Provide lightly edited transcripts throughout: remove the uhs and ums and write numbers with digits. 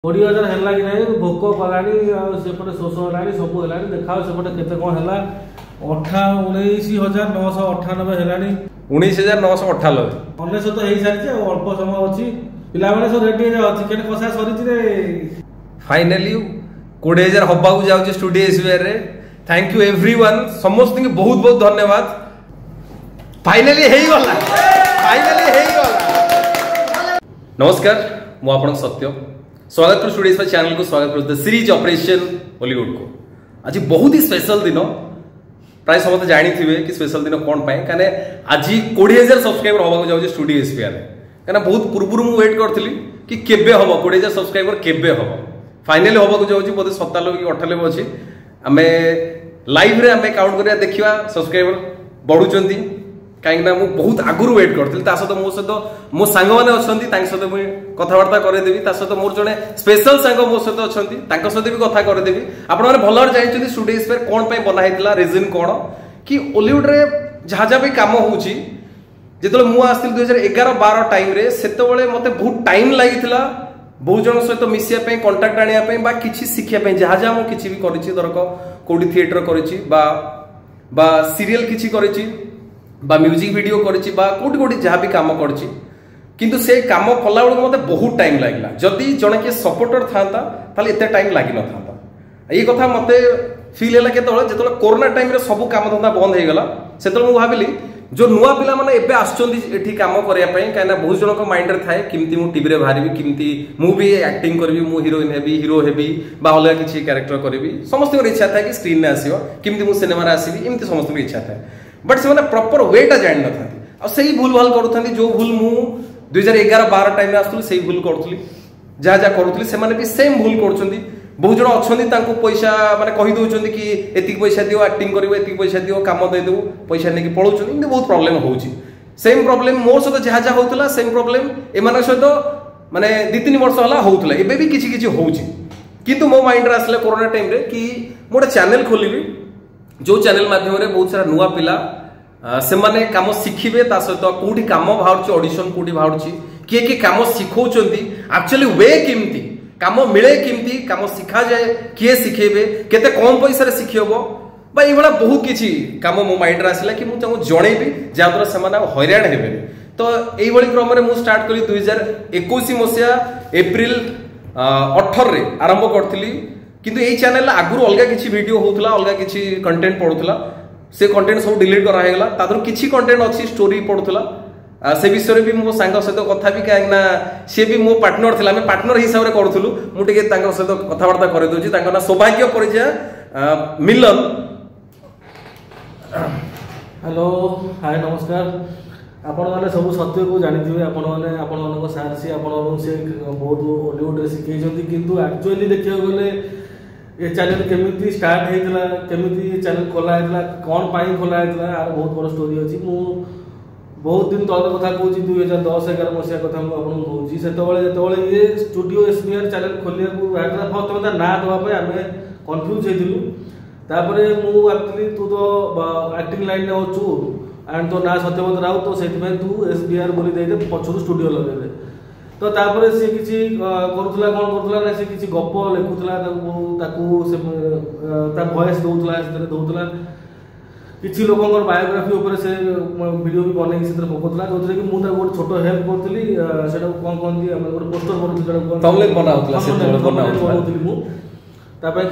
20,000 है कि नहीं भोक कलानी सेपटे शोष है सब है देखा सेपटे केते कौन है 19,998 है 19,998 19 तो हो सारी अल्प समय अच्छी पिला सब रेडी चिकेन कषा सरी फाइनाली 20,000 हवा जाऊँ स्टूडियो एसबीआई रे। थैंक यू एवरीवन समस्त की बहुत बहुत धन्यवाद। फाइनाली नमस्कार मु आपन सत्य स्वागत कर स्टूडियो चैनल को स्वागत कर सीरीज ऑपरेशन हॉलीवुड को। आज बहुत ही स्पेशल दिन प्राय समस्त जानी थे कि स्पेशल दिन कौन पाए कहीं आज 20,000 सब्सक्राइबर हवा जाऊँ स्टूडियो एसबीआई कहीं बहुत पूर्व मुझे वेट करी कि केबे हम 20,000 सब्सक्राइबर केबे हम फाइनाली हवा जाऊँ बोधे 97 कि 98 अच्छी आम लाइव रे आम काउंट करिया देखिया सब्सक्राइबर बढ़ुचंती कहीं ना बहुत आगुरी वेट करती सहित मो सहित मो सांग मैंने अच्छा सहित मुझे कथबार्ता करदेवी सहित मोर जड़े स्पेशल सांग मो सहित अच्छा सहित भी कथा करदेवी आप भल भाव जानते स्टूडियो एसबीआई कौन बनाई रिजन कौन कि हॉलीवुड रे जहाँ जहाँ भी कम हो जो मुझे आसती 2011-12 टाइम से मत बहुत टाइम लगी बहुत जन सहित मिसापी कंटाक्ट आने किसी शिखापी जहाँ जहाँ मुझे किसी भी करी धरक कौटी थिएटर कर सीरियल किसी करी म्यूजिक वीडियो करी कौटी कौटी जहाँ भी कम करी किंतु से कम कला बेलू मत बहुत टाइम लगला जदि जड़े किए सपोर्टर था एत टाइम लगी न था ये कथा मत फिल है जो कोरोना टाइम सब कम धंदा बंद हो गला से भाविली जो नुआ पिला माने एबे आसुचंदी काम करने कहीं बहुत जन माइंड रे थाए किमती मु टीवी रे बाहरी किमती मु भी एक्टिंग करी मु हीरोइन हेबी हीरो हेबी बा अलग किसी कैरेक्टर करी समस्त इच्छा था कि स्क्रीन में आसो किमती मु सिनेमा रे आसीबी एमती समस्त इच्छा था बट से प्रॉपर वेटा जान न था भूल भाल करूँ जो भूल मु 2011-12 टाइम आसुली से भूल करूँ जहाँ जहाँ करूँ से भी सेम भूल कर बहुत जन अच्छा पैसा माने कही दौरान कि एति पैसा दियो एक्टिंग करिवो एति पैसा दियो काम दे देबो पैसा नहीं पलाउछ बहुत प्रॉब्लम होउची सेम प्रॉब्लम मोर सहित जहाँ जहाँ होता सेम प्रॉब्लम एमान सहित माने 2-3 वर्ष होला होउतला एबे भी किछि किछि होउची किंतु मो माइंड रे आसले कोरोना टाइम रे कि मोटे चैनल खोलिबी जो चैनल माध्यम रे बहुत सारा नुआ पिला से माने काम शिखिबे ता सहित कोठी काम बाहरची ऑडिशन कोठी बाहरची किए कि काम शिखौचंती एक्चुअली वे किमती काम मिले किमती काम शिखा जाए किए शिखेबे केते कम पैसा रे शिखिबो बा ई बड़ा बहुत किछि काम मो माइंड रे आसिला कि मु जणेबी जाद्वारा से हैरान हेबे तो एई बळी क्रम रे मु स्टार्ट कली 2021 मसिया एप्रिल 18 रे आरंभ करथिली किंतु एई चैनल आगुर अलगा किछि वीडियो होउतला अलगा किछि कंटेंट पडुतला से कंटेंट सब डिलीट करा हेगला तादर किछि कंटेंट अछि स्टोरी पडुतला से विषय भी मो सांग सहित कथा भी कहीं सी भी मो पार्टनर थिला मैं पार्टनर हिसाब से करूँ मुझे सहित कथबार्ता कर दूसरी ना सौभाग्य परिचय मिलन। हेलो हाय नमस्कार आपण मैंने सब सत्य को जानी आपण मैंने सार सी से बहुत हॉलीवुड शिखई किंतु एक्चुअली देखा गले ये चैनल केमिति स्टार्ट होता केमिति चैनल खोला कौन पाई खोला यार बहुत बड़ स्टोरी अच्छी मु बहुत दिन तल कथा कहूँ 2010-11 मसीहा कथा मुझे कहूँ से ये स्टूडियो एसबीआई चैनल खोलिया फर्स्ट ना देवाई आम कन्फ्यूज होतापर मुझे तू तो एक्टिंग लाइन में अच्छु एंड तो ना सत्यव्रत राउत तो से तू एसबीआई बोली दे पछरू स्टूडियो लगे तो तापर सी किसी करूला कौन करूला ना सी किसी गप लिखुला वॉइस दौला किसी लोक बायोग्राफी उपर से वीडियो भी बनई से पकाउला जो कि मुझे गोटे छोट हेल्प करी से कौन कहते गोटे पोस्टर बनाऊली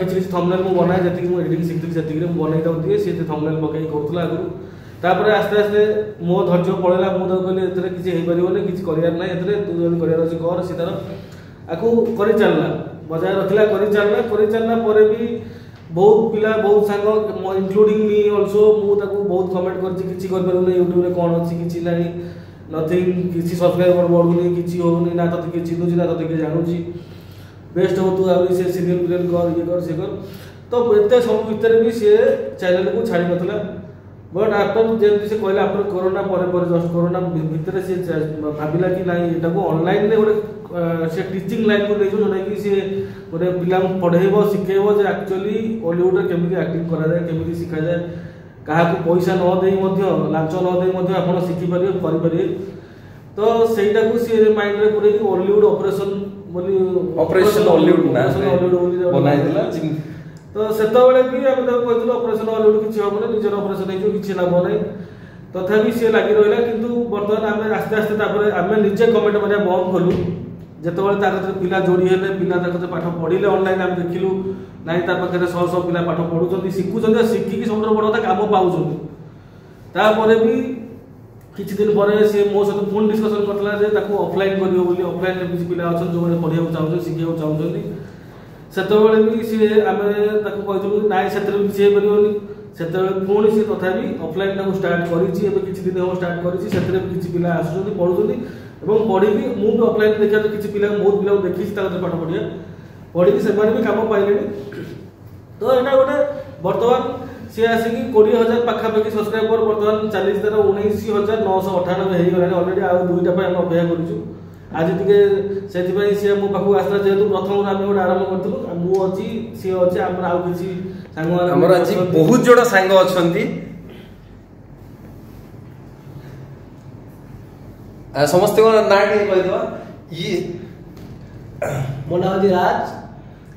किसी थंबनेल मुझे बनाए जी एडिटिंग शिखी से बनई दिए सी थंबनेल पकई करूला आगुरी तापर आस्ते आस्ते मो धैर्य पड़ेगा मुझे कहली ए किसी हो पारे किसी करार ना तू जब करार अच्छे कर सी तार आपको कर चलना बजाय रखला कर चलना भी बहुत पिला बहुत सांग इंक्लूडिंग मी ऑल्सो मुझे बहुत कमेंट कर यूट्यूब रे कौन अच्छी किसी ना नथिंग किसी सब्सक्राइबर बढ़ुनी किसी होनी ना तो किए चिन्हुची ना तो किए जानूची बेस्ट हो तू आगे से सीरियल पिरियल कर ये कर सी कर तो एत सब भितर भी सी चैनल को छाड़ी नाला बट आफ्टर जमी से कहला आफ्टर कोरोना जस्ट कोरोना भितर से भाविला कि नहीं यहाँ को ऑनलाइन गोटे से टीचिंग लाइन को नहीं जोटा कि सी गोटे पिला पढ़ेब शिखेब जे एक्चुअली हॉलीवुड केमी एक्टिंग करा जाए केमी शिखा जाए क्या पैसा न लांच न आप शिखिपारे करें तो सहीटा को सी माइंड में पूरे हॉलीवुड ऑपरेशन ବୋଲି ଅପରେସନ ହଲିଉଡ ନା ବନା ହେଇଥିଲା। ତ ସେତେବେଳେ ବି ଆମେ ତାକୁ କହିଥିଲୁ ଅପରେସନ ହଲିଉଡ କିଛି ହବନି, ନିଜର ଅପରେସନ ହେଇଯିବ, କିଛି ଲାଭ ନାହିଁ। ତଥାପି ସିଏ ଲାଗି ରହିଲା। କିନ୍ତୁ ବର୍ତ୍ତମାନ ଆମେ ଆସ୍ତେ ଆସ୍ତେ ତାପରେ ଆମେ ନିଜେ କମେଣ୍ଟ ମାରିବା ବନ୍ଦ କଲୁ। ଯେତେବେଳେ ତା କତିରେ ପିଲା ଯୋଡ଼ି ହେଲେ, ପିଲା ତା କତିରେ ପାଠ ପଢିଲେ ଅନଲାଇନ, ଆମେ ଦେଖିଲୁ ନାଇଁ ତା ପାଖରେ ଶହ ଶହ ପିଲା ପାଠ ପଢୁଛନ୍ତି, ଶିଖୁଛନ୍ତି, ଶିଖିକି ସବୁଠାରୁ ବଡ଼ କଥା କାମ ପାଉଛନ୍ତି। ତାପରେ ବି କିଛି ଦିନ ପରେ ସିଏ ମୋ ସହିତ ପୁଣି ଡିସ୍କସନ କରିଥିଲା ଯେ ତାକୁ ଅଫଲାଇନ କରିବ ବୋଲି। ଅଫଲାଇନରେ କିଛି ପିଲା ଅଛନ୍ତି ଯେଉଁମାନେ ପଢିବାକୁ ଚାହୁଁଛନ୍ତି, ଶିଖିବାକୁ ଚାହୁଁଛନ୍ତି। ସେତେବେଳେ ବି ସିଏ ଆମେ ତାକୁ କହିଥିଲୁ ନାଇଁ ସେଥିରେ ବି କିଛି ହେଇପାରିବନି। ସେତେବେଳେ ପୁଣି ସିଏ ତଥାପି ଅଫଲାଇନ ତାକୁ ଷ୍ଟାର୍ଟ କରିଛି। ଏବେ କିଛି ଦିନ ହେବ ଷ୍ଟାର୍ଟ କରିଛି। ସେଥିରେ ବି କିଛି ପିଲା ଆସୁଛନ୍ତି, ପଢୁଛନ୍ତି ଏବଂ ପଢିକି ମୁଁ ବି ଅଫଲାଇନ ଦେଖିବା ତ କିଛି ପିଲା ବହୁତ ପିଲାକୁ ଦେଖିଛି ତା କତିରେ ପାଠ ପଢିବା, ପଢିକି ସେମାନେ ବି କାମ ପାଇଲେଣି। ତ ଏଇଟା ଗୋଟେ ବର୍ତ୍ତମାନ ସିଏ ଆସିକି 20,000 ପାଖାପାଖି ସବସ୍କ୍ରାଇବର ବର୍ତ୍ତମାନ ଚାଲିଛି ତାର 19,998 ହେଇଗଲାଣି ଅଲରେଡି। ଆଉ 2ଟା ପାଇଁ ଆମେ ଅପେକ୍ଷା କରୁଛୁ। ଆଜି ଟିକେ ସେଥିପାଇଁ ସିଏ ମୋ ପାଖକୁ ଆସିଲା, ଯେହେତୁ ପ୍ରଥମରୁ ଆମେ ଗୋଟେ ଆରମ୍ଭ କରିଥିଲୁ। ମୁଁ ଅଛି, ସିଏ ଅଛି, ଆମର ଆଉ କିଛି ସାଙ୍ଗମାନେ ଆମର ଆଜି ବହୁତ ଜଣ ସାଙ୍ଗ ଅଛନ୍ତି। ସମସ୍ତଙ୍କ ନାଁ ଟିକେ କହିଦେବା। ଇଏ ମୋ ନାଁ ହେଉଛି ରାଜ,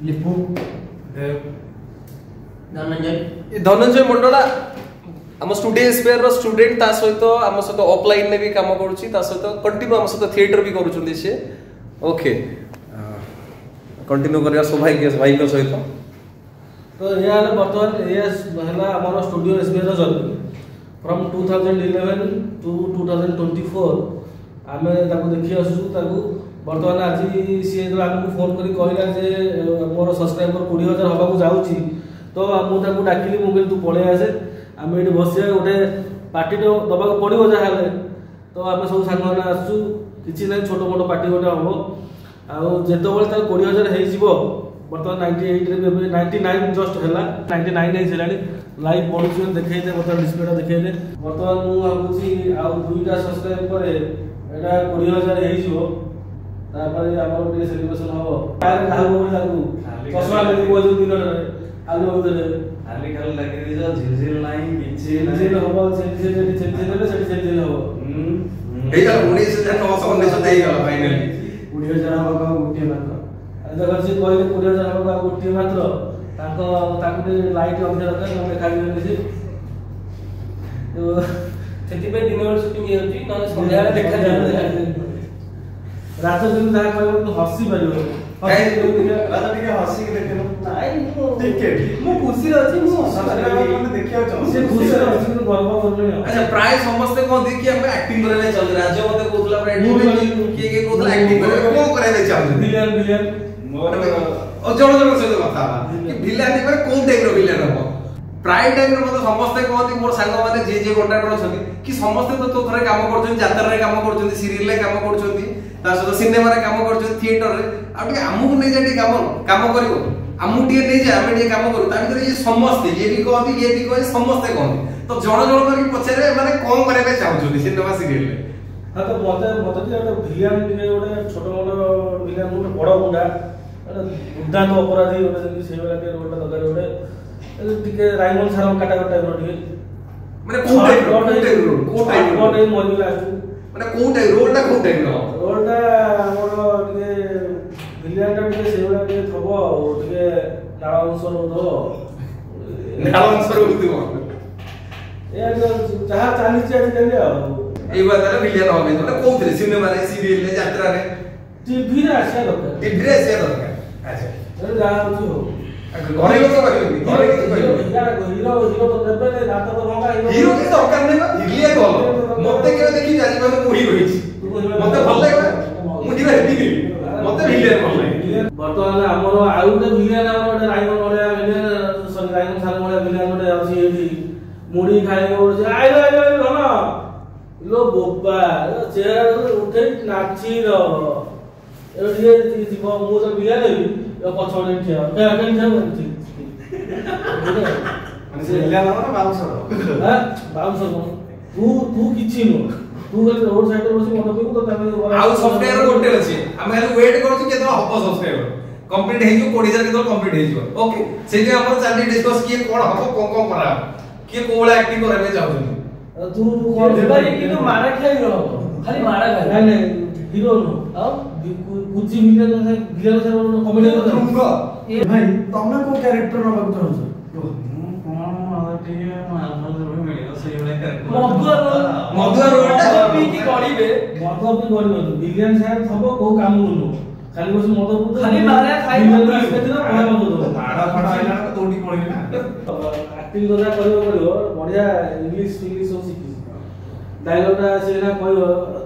ଲିପୁ, ଧନଞ୍ଜୟ ମଣ୍ଡଳା ଆମ ଷ୍ଟୁଡିଓ ସ୍ପେୟାର ର ଷ୍ଟୁଡେଣ୍ଟ। ତା ସହିତ ଆମ ସହିତ ଅଫଲାଇନ ରେ ବି କାମ କରୁଛି, ତା ସହିତ କଣ୍ଟିନ୍ୟू ଆମ ସହିତ थिएटर ବି କରୁଛନ୍ତି ସେ। ओके कंटिन्यू କରିବା ସୌଭାଗ୍ୟ ଭାଇଙ୍କ ସହିତ। ତ ଏହା ହେଲା ବର୍ତ୍ତମାନ ଏହା ହେଲା ଆମର ଷ୍ଟୁଡିଓ ଏସ୍ବିଆଇ ର ଜର୍ନି ଫ୍ରମ୍ 2011 ଟୁ 2024। ଆମେ ତାକୁ ଦେଖି ଆସୁଛୁ। ତାକୁ ବର୍ତ୍ତମାନ ଆଜି ସିଏ ଯେତେବେଳେ ଆମକୁ ଫୋନ କରି କହିଲା ଯେ ମୋର ସବସ୍କ୍ରାଇବର 20,000 ହେବାକୁ ଯାଉଛି, ତ ମୁଁ ତାକୁ ଡାକିଲି। ମୁଁ କହିଲି ତୁ ପଳେଇ ଆସେ, ଆମେ ଏଠି ବସିବା, ଗୋଟେ ପାର୍ଟିଟେ ଦେବାକୁ ପଡ଼ିବ ଯାହା ହେଲେ। ତ ଆମେ ସବୁ ସାଙ୍ଗମାନେ ଆସୁଛୁ, କିଛି ନାହିଁ, ଛୋଟ ମୋଟ ପାର୍ଟି ଗୋଟେ ହେବ। ଆଉ ଯେତେବେଳେ ତାର 20,000 ହେଇଯିବ, ବର୍ତ୍ତମାନ 98ରେ ବି ଏବେ 99 ଜଷ୍ଟ ହେଲା, 99 ହେଇସାରିଲାଣି। ଲାଇଭ୍ ବଢ଼ୁଛି ଦେଖେଇଲେ, ବର୍ତ୍ତମାନ ଡିସପ୍ଲେଟା ଦେଖେଇଲେ। ବର୍ତ୍ତମାନ ମୁଁ ଭାବୁଛି ଆଉ 2ଟା ସବସ୍କ୍ରାଇବ ପରେ ଏଇଟା 20,000 ହେଇଯିବ। ତାପରେ ଆମର ଟିକେ ସେଲିବ୍ରେସନ ହବ। କାହାକୁ ଚଷମା ଲାଗିବ ଯୋଉ ଦିନରେ ଆଲୁ ଭିତରେ ଖାଲି ଖାଲି ଲାଗି ଦେଇଛ, ଝିଲଝିଲ ନାହିଁ, କିଛି ଝିଲଝିଲ ହବ। ଝିଲଝିଲ ହେଲେ ସେଠି ଝିଲଝିଲ ହବ। ହେଇଗଲା 19,999 ହେଇଗଲା ଫାଇନାଲି। 20,000 ହବାକୁ ଆଉ ଗୋଟିଏ ମାତ୍ର। ଦେଖ ସିଏ କହିଲେ 20,000 ହବାକୁ ଆଉ ଗୋଟିଏ ମାତ୍ର। ତାଙ୍କୁ ଟିକେ ଲାଇଟ୍ ଅଧିକା ଦରକାର, ନହେଲେ ଖାଇବେନି ସେ। ସେଥିପାଇଁ ଦିନ ବେଳେ ସୁଟିଂ ହେଇଯାଉଛି, ନହେଲେ ସନ୍ଧ୍ୟାବେଳେ ଦେଖାଯାଉଛି। ରାତ ଦିନ ଯାହା କହିବ କିନ୍ତୁ ହସି ପାରିବନି। ଟିକେ ହସିକି ଦେଖିଲୁ। ମୁଁ ଖୁସିରେ ଅଛି, ମୁଁ ଦେଖିବାକୁ ସେ ଖୁସିରେ ଅଛି କିନ୍ତୁ ଗର୍ବ କରୁନି। ଆଚ୍ଛା, ପ୍ରାୟ ସମସ୍ତେ କହନ୍ତି କି ଆମେ ଆକ୍ଟିଂ କରିବା ପାଇଁ ଚାହୁଛୁ। ରାଜ୍ୟ ମତେ କହୁଥିଲା କିଏ କିଏ କହୁଥିଲା ଆକ୍ଟିଂ କରିବା କଣ କରିବା ପାଇଁ ଚାହୁଛୁ। ଭିଲିଆନ ଜଣ ଜଣଙ୍କ ସହିତ କଥା ହବା କି ଭିଲିଆନ ହେଇପାରେ, କୋଉ ଟାଇପ ର ଭିଲିଆନ ହବ। ପ୍ରାୟ ଟାଇମ ରେ ମତେ ସମସ୍ତେ କହନ୍ତି, ମୋର ସାଙ୍ଗମାନେ ଯିଏ କଣ୍ଟ୍ରାକ୍ଟର ଅଛନ୍ତି, କି ସମସ୍ତେ ତ ଥରେ କାମ କରୁଛନ୍ତି, ଯାତ୍ରାରେ କାମ କରୁଛନ୍ତି, ସିରିଏଲରେ କାମ କରୁଛନ୍ତି, ତା ସହିତ ସିନେମାରେ କାମ କରୁଛନ୍ତି, ଥିଏଟରରେ। ଆଉ ଟିକେ ଆମକୁ ନେଇଯା, ଟିକେ କାମ କରିବ, ଆମକୁ ଟିକେ ନେଇଯା, ଆମେ ଟିକେ କାମ କରୁ। ତା ଭିତରେ ଇଏ ସମସ୍ତେ, ଇଏ ବି କହନ୍ତି, ଇଏ ବି କହେ, ସମସ୍ତେ କହନ୍ତି। ତ ଜଣ ଜଣ କରିକି ପଚାରେ ମାନେ କଣ କରିବା ପାଇଁ ଚାହୁଁଛନ୍ତି ସିନେମା ସିରିଏଲରେ। ହଁ, ତ ମତେ ଟିକେ ଗୋଟେ ଭିଲିଆନ, ଟିକେ ଗୋଟେ ଛୋଟ ମୋଟ ଭିଲିଆନ, ଗୋଟେ ବଡ ଗୁଣ୍ଡା, ଗୋଟେ ଦୁର୍ଦାନ୍ତ ଅପରାଧୀ, ଗୋଟେ ଯେମିତି ସେଇଭଳିଆ ଟିକେ ରୋଲଟା ଦରକାର। ଗୋଟେ ଟିକେ ରାଇମନ ସାର କାଟା ଟାଇପ ର ଟିକେ, ମାନେ କୋଉ ଟାଇପ ର ମରିଗଲା ମାନେ କୋଉ ଟାଇପ ରୋଲଟା, କୋଉ ଟାଇପ ର ରୋଲଟା ଆମର ଟିକେ ଭିଲିଆନ ଟା ଟିକେ ସେଇଭଳିଆ ଟିକେ ଥବ। ଆଉ ଟିକେ ନାଳ ଅଂଶ ରହୁଥିବ, ନାଳ ଅଂଶ ରହୁଥିବ। ଯାହା ଚାଲିଛି ଆଜିକାଲି ଆଉ ଏଇଭଳିଆ ତାହେଲେ ଭିଲିଆନ ହବ। ମାନେ କୋଉଥିରେ, ସିନେମାରେ, ସିରିଏଲରେ, ଯାତ୍ରାରେ, ଟିଭିରେ ଆସିବା ଦରକାର। ଟିଭିରେ ଆସିବା ଦରକାର। ଆଚ୍ଛା, ଯାହା ହଉଛି ହଉ। ଘରେ ଲୋକ କହିବେନି, ଘରେ କିଛି କହିବେନି। ହିରୋ ତ ଦେବେନି, ଦାନ୍ତ ତ ଭଙ୍ଗା। ହିରୋ କିଛି ଦରକାର ନାହିଁ ବା, ଭିଲିଆନ ଭଲ। ମତେ କେବେ ଦେଖି ଆଜି ମାନେ ମୁଁ ହିରୋ ହେଇଛି, ମତେ ଭଲ ଲାଗେ, ମୁଁ ହିରୋ ହେବି। ମତେ ଭିଲିଆନ ଭଲ ଲାଗେ। ବର୍ତ୍ତମାନ ଆମର ଆଉ ଗୋଟେ ଭିଲିଆନ, ଆମର ଗୋଟେ ରାଇମନ ଭଳିଆ ଭିଲିଆନ, ସରି ରାଇମନ ସାର ଭଳିଆ ଭିଲିଆନ ଗୋଟେ ଅଛି ଏଇଠି। ମୁଢି ଖାଇବ ବୋଲୁଛି, ଆଇଲ ଧନ ଲୋ ବୋପା, ଚେହେରା ଉଠେଇ ନାଚି ଦବ। ଏଠି ଯିବ, ମୁଁ ତ ଭିଲିଆନ ହେବି, ପଛପଟେ ଠିଆ ତୁ କିଛି ନୁହଁ। ତୁ ଖାଲି ରୋଡ ସାଇଡରେ ବସି ମନ କହିବୁ ତ ତମେ ଆଉ ସବସ୍କ୍ରାଇबर ଗୋଟେ ଅଛି, ଆମେ ଖାଲି ୱେଟ କରୁଛୁ କେତେବେଳେ ହବ ସବସ୍କ୍ରାଇबर କମ୍ପ୍ଲିଟ ହେଇଯିବ, 20,000 କେତେବେଳେ କମ୍ପ୍ଲିଟ ହେଇଯିବ। ଓକେ, ସେଇଠି ଆମର ଚାଲି ଡିସ୍କସ କିଏ କଣ ହବ, କଣ କରାହବ, କିଏ କୋଉ ଭଳିଆ ଆକ୍ଟିଂ କରିବା ପାଇଁ ଚାହୁଁଛନ୍ତି। ତୁ କଣ କିନ୍ତୁ ମାରା ଖାଇ ହବ, ଖାଲି ମାରା ଖାଇ। ନାଇଁ ହିରୋ ନୁହଁ ଆଉ କୁଚି ଭିଲେନ ଭିଲେନ କମେଡି ତୁଙ୍ଗ ଭାଇ ତମେ କୋଉ କ୍ୟାରେକ୍ଟର ନବାକୁ ଚାହୁଁଛ? ମୁଁ କଣ ଟିକେ ମାଲମାଲ ମିଳିବ ସେଇଭଳିଆ ମଧୁଆ ରୋଡଟା ପିଇକି ଗଳିବେ ମଦ ବି ଗରିବ ଭିଲେନ ସାହେବ ଥବ କୋଉ କାମ ନୁହଁ ଖାଲି ବସି ମଦ ପିଉଥିବ ଖାଲି ମାରା ଖାଇ ଭିଲେନ ଆସିଥିବ ବଢିଆ ମଦ ଦବ ମାଡ ଫାଡ ଆଇଲା ବେଳକୁ ଦୌଡ଼ି ପଳେଇବି ନା ଆକ୍ଟିଂ କଥା କରିବ ବଢିଆ ଇଂଲିଶ ସବୁ ଶିଖିଛି ଡାଇଲଗଟା ସେଟା କହିବ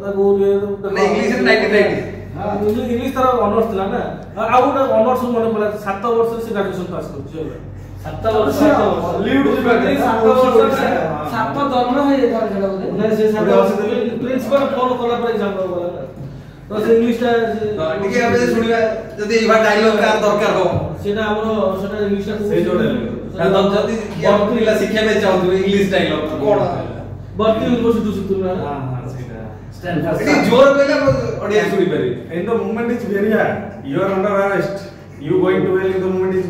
ତାକୁ ଇଂଲିଶ 90 ଇଂଲିଶ ତାର ଅନର୍ସ ଥିଲା ନା ଆଉ ଗୋଟେ ଅନର୍ସ ମନେ ପଡିଲା 7 ବର୍ଷରେ ସେ ଗ୍ରାଜୁଏସନ ପାସ୍ କରିଛି 7 ବର୍ଷ ହଲିଉଡ ଯିବା 7 ବର୍ଷ 7 ଜନ୍ମ ହେଇଯାଇଥିଲା ସେଟା ବୋଧେ ନା ସେ 7 ବର୍ଷ ପ୍ରିନ୍ସିପାଲ ଫୋନ କଲା ପରେ ଏକ୍ସାମ ଗଲା ନା ତ ସେ ଇଂଲିଶଟା ଟିକେ ଆମେ ଶୁଣିବା ଯଦି ଏଇଭଳିଆ ଡାଇଲଗ କା ଦରକାର ହବ ସେଟା ଆମର ସେଟା ଇଂଲିଶଟା ସେଇ ଯୋଉଟା ଯଦି ପିଲା ଶିଖିବା ପାଇଁ ଚାହୁଁଥିବେ ଇଂଲିଶ ଡାଇଲଗ କଣ ବର୍ତ୍ତୀ ୟୁନିଭର୍ସିଟି ଶିଖୁଥିଲା ନା ହଁ ସେଇଟା ଏଠି ଜୋର କହିଲେ ଅଡିଏନ୍ସ ଶୁଣି ପାରିବେ and the movement is very hard. You are under arrest. You going to hell. The movement is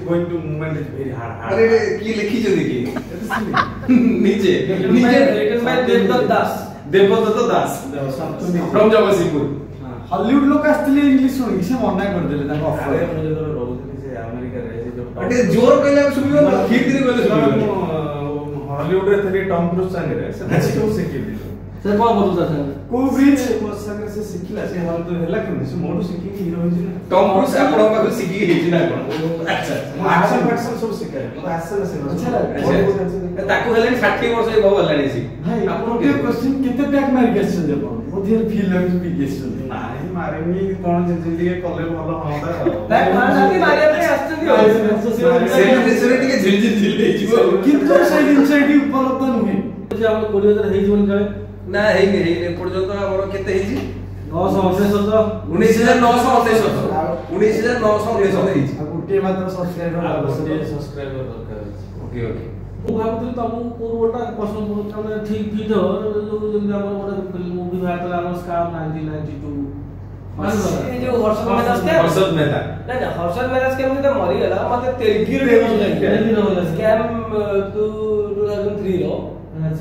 very hard. ଆରେ କି ଲେଖିଛନ୍ତି କି ନିଜେ written by Debadatta Das Debadatta Das from Jagatsinghpur Hollywood ଲୋକ ଆସିଥିଲେ ଇଂଲିଶ ଶୁଣିକି ସେ ମନା କରିଦେଲେ ତାଙ୍କ ଆରେ ଅଫର। ମୁଁ ଯେତେବେଳେ ରହୁଥିଲି ସେ ଆମେରିକାରେ ସେ ଯୋଉ ଟିକେ ଜୋର କହିଲେ ଆମେ ଶୁଣିବ ନା ଖିଟିରେ କହିଲେ ଶୁଣିବ ହଲିଉଡରେ ଥିଲି ଟମ୍ କ୍ରୁଜ ସାଙ୍ଗରେ ସେ ସବୁ ଶିଖିଲି ସେ କଣ କରୁଥିଲା ସାଙ୍ଗେ କୋଉ ବ୍ରିଜ? ମୋ ସାଙ୍ଗରେ ସେ ଶିଖିଲା ସେ ହଲ ହେଲା କେମିତି ସେ ମୋଠୁ ଶିଖିକି ହିରୋ ହେଇଛି ନା ଟମ୍ କ୍ରୁଜ ଆପଣଙ୍କ ପାଖରୁ ଶିଖିକି ହେଇଛି ନା କଣ ଆଚ୍ଛା ମୁଁ ଆକ୍ସନ ଫାକ୍ସନ ସବୁ ଶିଖାଏ ମୋତେ ଆସେ ନା ସେ ଆଚ୍ଛା। ତାକୁ ହେଲାଣି 60 ବର୍ଷ ଏ ବହୁ ହେଲାଣି ସେ ଭାଇ ଆପଣ ଗୋଟେ କ୍ୱେଶ୍ଚନ କେତେ ପ୍ୟାକ୍ ମାରିକି ଆସିଛନ୍ତି ଆପଣ? ମୋତେ ଫିଲ୍ ଲାଗୁଛି ପିକି ଆସିଛନ୍ତି। ନାହିଁ ମାରିନି କଣ ଟିକେ କଲେ ଭଲ ହୁଅନ୍ତା ବ୍ୟାକ୍ ମାରନ୍ତି ମାରିବା ପାଇଁ ଆସିଛନ୍ତି ଆଉ ସେଲିବ୍ରେସନରେ ଟିକେ ଝିଲଝିଲ ଝିଲ ହେଇଯିବ କିନ୍ତୁ ସେଇ ଜିନିଷ ଏଠି ଉପଲବ୍ଧ ନୁହେଁ। ଆମର 20,000 ହେଇଯିବନି କାଳେ ନା ହେଇନି ହେଇନି ଏପର୍ଯ୍ୟନ୍ତ ଆମର କେତେ ହେଇଛି 999 19,919 ହେଇଛି ଆଉ ଗୋଟିଏ ମାତ୍ର ସବସ୍କ୍ରାଇବର ଆବଶ୍ୟକ। ସବସ୍କ୍ରାଇବର ଦରକାର ଅଛି ଓକେ ଓକେ ମୁଁ ଭାବୁଥିଲି ତମକୁ କୋଉ ଗୋଟେ ପ୍ରଶ୍ନ ମାନେ ଠିକ ଫିଟ୍ ହବ ଯୋଉ ଯେମିତି ଆମର ଗୋଟେ ମୁଭି ବାହାରିଥିଲା ଆମର ସ୍କାମ୍ 1992 ଏ ଯୋଉ ହର୍ଷଦ ମେହତା ସ୍କ୍ୟାମ୍ ହର୍ଷଦ ମେହତା ନାଇଁ ନା ହର୍ଷଦ ମେହତା ସ୍କ୍ୟାମ୍ ଯେତେ ମରିଗଲା ମତେ ତେଲଗିର ସ୍କ୍ୟାମ୍ 2003 ର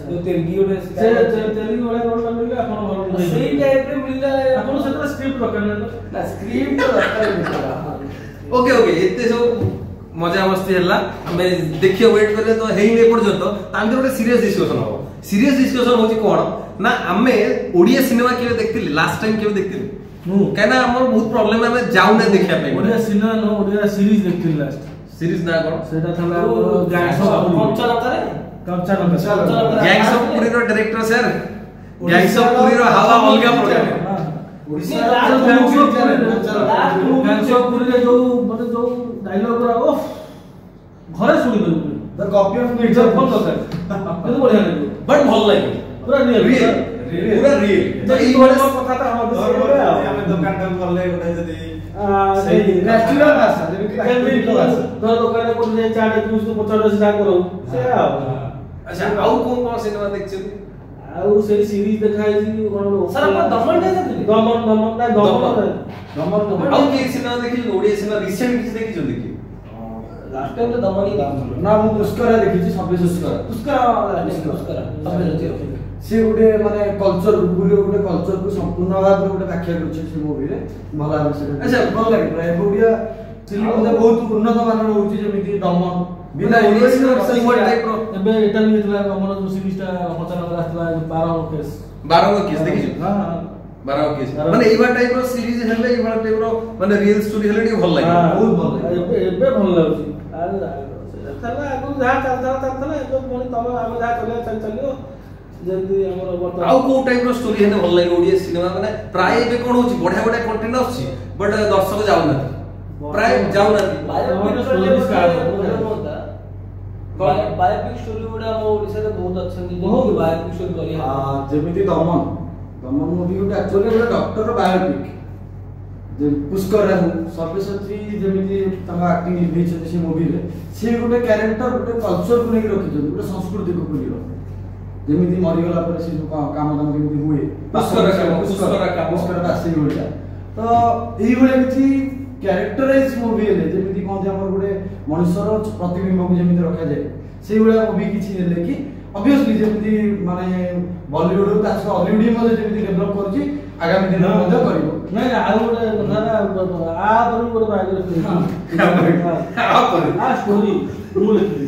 ଯୋଉ ତେଲଗି ଗୋଟେ ସେ ତେଲୁଗୁ ଭଳିଆ ରୋଲ ମିଳିଲେ ଆପଣ ଭଲ ସେଇ ଟାଇପ ରେ ମିଳିଲା ଆପଣ ସେଥିରେ ସ୍କ୍ରିପ୍ଟ ଦରକାର ନାହିଁ ନା ସ୍କ୍ରିପ୍ଟ ଦରକାର ଓକେ ଓକେ ଏତେ ସବୁ ମଜା ମସ୍ତି ହେଲା ଆମେ ଦେଖିବା ୱେଟ୍ କରିବା ତ ହେଇନି ଏପର୍ଯ୍ୟନ୍ତ ତା ଭିତରେ ଗୋଟେ ସିରିୟସ୍ ଡିସ୍କସନ ହବ ସିରିୟସ୍ ଡିସ୍କସନ ହଉଛି କଣ ନା ଆମେ ଓଡ଼ିଆ ସିନେମା କେବେ ଦେଖିଥିଲେ ଲାଷ୍ଟ ଟାଇମ କେବେ ଦେଖିଥିଲେ ମୁଁ କାହିଁକିନା ଆମର ବହୁତ ପ୍ରୋବ୍ଲେମ ଆମେ ଯାଉନା ଦେଖିବା ପାଇଁ ଓଡ଼ିଆ ସିନେମା ନୁହଁ ଓଡ଼ିଆ ସିରିଜ ଦେଖିଥିଲି ଲାଷ୍ଟ ସିରିଜ ନା କଣ ସେଟା ଥିଲା ଗ୍ୟାଙ୍ଗସ୍ ଅଫ୍ ପଞ୍ଚଲଙ୍କାରେ ଗ୍ୟାଙ୍ଗସ୍ ଅଫ୍ ପୁରୀର ଡାଇରେକ୍ଟର ସାର୍ ଗ୍ୟାଙ୍ଗସ୍ ଅଫ୍ ପୁରୀର ହାୱା ଅଲଗା ପ୍ରକାର ଗ୍ୟାଙ୍ଗସ୍ ଅଫ୍ ପୁରୀରେ ଯୋଉ ମାନେ ଯୋଉ ଡାଇଲଗ ଗୁରା ଓଫ ଘରେ ଶୁଣିପାରିବୁ ଦ କପି ଅଫ ମିର୍ଜା ଫୋନ ଦରକାର କିନ୍ତୁ ବଢିଆ ଲାଗିବ ବଟ୍ ଭଲ ଲାଗିବ ପୁରା ରିଏଲ ପୁରା ରିଏଲ ତ ଏଇ ଏଇଭଳିଆ କଥାଟା ଆମେ ଦୋକାନଟାକୁ ଗଲେ ଗୋଟେ ଯଦି ସେଇ ନ୍ୟାଚୁରାଲ ଭାଷା ଯେମିତି ଦୋକାନରେ କୋଉଠି ଯାଇ ଚା ପିଉଛୁ ତୁ ପଚାର ସେ ଯାହା କରୁ ସେ ଆଉ ଆଚ୍ଛା ଆଉ କୋଉ କୋଉ ସିନେମା ଦେଖିଛନ୍ତି ଆଉ ସେଇ ସିରିଜ ଦେଖା ହେଇଛି କଣ ସାର୍ ଆପଣ ଦମନ ଦେଖିଥିଲେ ଦମନ ନା ଦମନ ଆଉ କି ସିନେମା ଦେଖିଲେ ଓଡ଼ିଆ ସିନେମା ରିସେଣ୍ଟ କିଛି ଦେଖିଛନ୍ତି କି ଲାଷ୍ଟ ଟାଇମ ତ ଦମନ ହିଁ ଦେଖିଥିଲି ନା ମୁଁ ପୁଷ୍କରା ଦେଖିଛି ସବ୍ୟ ପୁଷ୍କରା ସେ ଗୋଟେ ମାନେ କଲଚର ପୁରୀର ଗୋଟେ କଲଚରକୁ ସମ୍ପୂର୍ଣ୍ଣ ଭାବରେ ଗୋଟେ ବ୍ୟାଖ୍ୟା କରୁଛି ସେ ମୁଭିରେ ଭଲ ଭାବରେ ସେଟା ଆଚ୍ଛା ଭଲ ଲାଗେ ପ୍ରାୟ ଓଡ଼ିଆ ଫିଲ୍ମ ମଧ୍ୟ ବହୁତ ଉନ୍ନତ ମାନର ହଉଛି ଯେମିତି ଦମନ ବିନା ଓଡ଼ିଆ ସିନେମା ଟାଇପ ର ଏବେ ଏଟା ବି ହେଇଥିଲା ଆମର ଯୋଉ ସିରିଜଟା ହଚାନଗର ଆସିଥିଲା ଯୋଉ 12 କେସ୍ 12 କେସ୍ ଦେଖିଛୁ ହଁ 12 କେସ୍ ମାନେ ଏଇଭଳିଆ ଟାଇପ ର ସିରିଜ ହେଲେ ଏଇଭଳିଆ ଟାଇପ ର ମାନେ ରିଏଲ ଷ୍ଟୋରି ହେଲେ ଟିକେ ଭଲ ଲାଗେ ବହୁତ ଭଲ ଲାଗେ ଏବେ ଭଲ ଲାଗୁଛି ତାହେଲେ ଆଗରୁ ଯାହା ଚାଲିଥିଲା ଏବେ ପୁଣି ତମେ ଆମେ ଯାହା ଚାଲିବ ଯେମିତି ଆମର ଆଉ କୋଉ ଟାଇପ ର ଷ୍ଟୋରି ହେଲେ ଭଲ ଲାଗେ ଓଡ଼ିଆ ସିନେମା ମାନେ ପ୍ରାୟ ଏବେ କଣ ହଉଛି ବଢିଆ ବଢିଆ କଣ୍ଟେଣ୍ଟ ଆସୁଛି ବଟ ଦର୍ଶକ ଯାଉନାହାନ୍ତି ପ୍ରାୟ ଯାଉନାହାନ୍ତି ବାୟୋପିକ ଷ୍ଟୋରି ଗୁଡା ଆମ ଓଡ଼ିଶାରେ ବହୁତ ଅଛନ୍ତି ବାୟୋପିକ ଷ୍ଟୋରି କରିବା ଯେମିତି ଦମନ ମୁଭି ଗୋଟେ ଆକ୍ଚୁଆଲି ଗୋଟେ ଡକ୍ଟର ବାୟୋପିକ ପୁଷ୍କରା ହଉ ସବ୍ୟସାଚୀ ଯେମିତି ତାଙ୍କ ଆକ୍ଟିଂ ଲିଭେଇଛନ୍ତି ସେ ମୁଭିରେ ସେ ଗୋଟେ କ୍ୟାରେକ୍ଟର ଗୋଟେ କଲଚରକୁ ନେଇକି ରଖିଛନ୍ତି ଗୋଟେ ସଂସ୍କୃତିକୁ ପୁରୀର ଯେମିତି ମରିଗଲା ପରେ ସେ ଯୋଉ କାମ ଦାମ କେମିତି ହୁଏ ପୁଷ୍କରା ସେଇ ଭଳିଆ ତ ଏଇଭଳିଆ କିଛି କ୍ୟାରେକ୍ଟରାଇଜ ମୁଭି ହେଲେ ଯେମିତି କହନ୍ତି ଆମର ଗୋଟେ ମଣିଷର ପ୍ରତିବିମ୍ବକୁ ଯେମିତି ରଖାଯାଏ ସେଇଭଳିଆ ମୁଭି କିଛି ହେଲେ କି ऑब्वियसली जेमती माने बॉलीवुड ता हॉलीवुड मध्ये जेमती डेवलप करछि आगामी दिन मध्ये करिवो नहीं आ गोटे कथा आ पर गोटे बायोग्राफी आ स्टोरी मु लिखि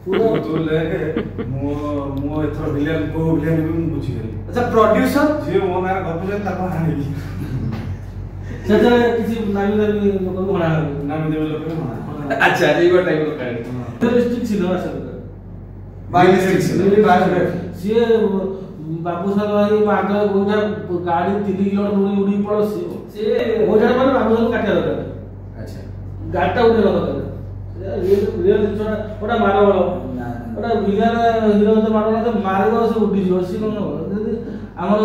पूरा तो लेके मो एथर विलियन को विलियन भी मु बुझी गेली अच्छा प्रोड्यूसर जे मो ना गपुजे ताको हानि सेतरे किसी नामी दामी लोक को बना नाम देवे लोक के मना अच्छा ये वो टाइप का है रियलिस्टिक सिनेमा से बायोग्राफी ସିଏ ବାବୁ ସାର ଭାଇ ଆଗ ଗୋଟା ଗାଡି 3 କିଲୋମିଟର ଉଡି ପଡ ସିଏ ଗୋଟା ମାନେ ବାବୁ ସାର କାଟିବା ଦରକାର अच्छा ଗାଡିଟା ଉଡେଇବା ଦରକାର ରିୟଲ ଜିନିଷଟା ଗୋଟା ମାରବଳ ଗୋଟା ବିଲାର ହିରୋ ତ ମାରବଳ ତ ମାରିବ ସେ ଉଡିଯିବ ସିଏ କଣ ଯଦି ଆମର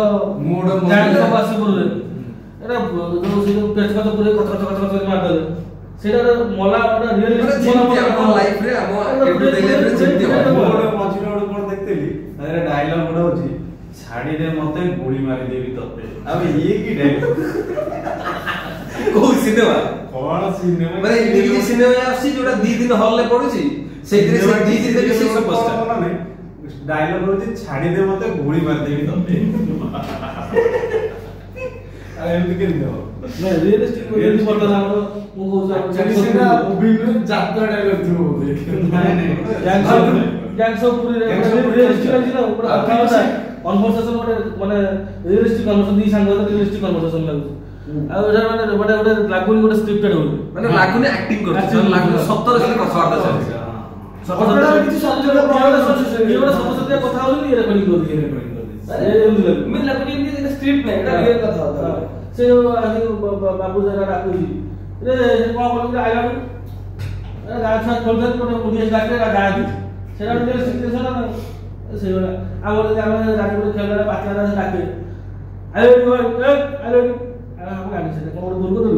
ମୁଡ ଜାଣି ସବୁ ଆସିପୁରରେ ଏଟା ଯୋଉ ସେ ପେଟ କତ ପୁରେ କତ ମାରିଦେଲେ ସେଇଟା ମଲା ଗୋଟା ରିୟଲ ଆମ ଲାଇଫ ରେ ଆମ ଏଭରିଡେ ଲାଇଫ ରେ ଯେମିତି ଗୋଟେ ମଝିରେ ଗୋଟେ କୋଣ ଦେଖଥିଲି ତାରେ ଡାୟଲଗ ଗୋଟେ ଅଛି ଛାଡି ଦେ ମତେ ଗୁଳି ମାରି ଦେବି ତତେ ଆଉ ଇଏ କି ଡାୟଲଗ କୋଉ ସିନେମା କଣ ସିନେମା ମାନେ ଇଂଲିଶ ସିନେମା ଆସି ଯୋଟା 2 ଦିନ ହଲ ରେ ପଡୁଛି ସେଇଥିରେ ସେ 2 ଦିନ ବି ସେ ସୁପରଷ୍ଟାର ଡାୟଲଗ ହଉଛି ଛାଡି ଦେ ମତେ ଗୁଳି ମାରି ଦେବି ତତେ ଆଉ ଏମିତି କେମିତି ହବ नहीं रियलिस्टिक रियलिटी पड़ता था हमरो मु कहू एक्चुअली सेना मूवी में जात्रा डायलॉग थियो गैंग्स ऑफ पूरी रियलिस्टिक अछि ना ऊपर कथा होता कन्वर्सेशन गोटे माने रियलिस्टिक कन्वर्सेशन दी सांग रियलिस्टिक कन्वर्सेशन लागु आ एटा माने गोटे लागुनी गोटे स्क्रिप्टेड हो ମାନେ ଲାଗୁନି ଆକ୍ଟିଂ କରୁଛି ଲାଗୁନି ସତରେ ସେ କଥାବାର୍ତ୍ତା ଚାଲିଛି ସତରେ କିଛି ସତ୍ୟର ପ୍ରମାଣ ଇଏ ଗୋଟେ ସତ୍ୟ କଥା ହଉନି ଇଏ ରେକର୍ଡିଂ କରୁଛି ଏ ଏମିତି ଲାଗୁ मैं लगुनी एमती स्क्रिप्ट नहीं एटा रियल कथा होता से आसी बाबू जरा डाकुची रे कोन बोलू आइला ए गाछा खोलदे कोन ओडिया डाके गाडी सेरा रे सिचुएशन ना से आवर जामे राजपुर खेलरा पातरा डाके आइलो आइलो हम गाडी से कोन दुर्ग दुर्ग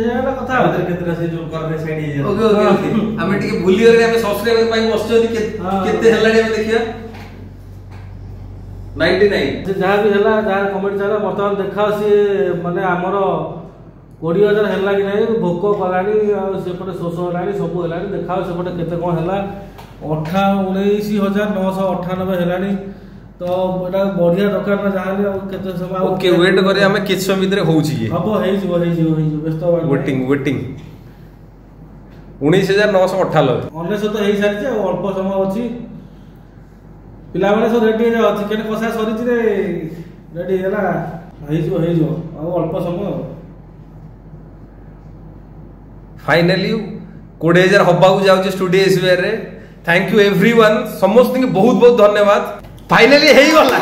एटा कथा आदर केतरा से जो करने साइड हे ओके ओके ओके ଆମେ ଟିକେ ଭୁଲି ଗଲେ ଆମେ ସବସ୍କ୍ରାଇबर ପାଇଁ ବସିଛନ୍ତି କେତେ ହେଲାଣି ଆମେ ଦେଖିବା 99 जहाँ भी हला जहाँ कमेंट चला बर्तमान देखा सी माने आमर 20,000 हला कि नहीं भोक कलानी सेपटे शोष हलानी सब हलानी देखा सेपटे केते कौन हला 19,998 हलानी तो एटा बढ़िया दरकार ना जहाँ केते समय ओके वेट करे हमें किछ समय भीतर होउची ये हबो हेइ जीवो व्यस्त वेटिंग 19,998 1900 तो हेइ सारी छै अल्प समय अछि पिला माने सब रेडी है चिकन कषा सरी रे रेडी है ना हेइ जो अल्प समय फाइनली 20,000 हबाकू जाउचे स्टूडियो एसबीआर रे थैंक यू एवरीवन समस्त के बहुत बहुत धन्यवाद फाइनली हेइ गला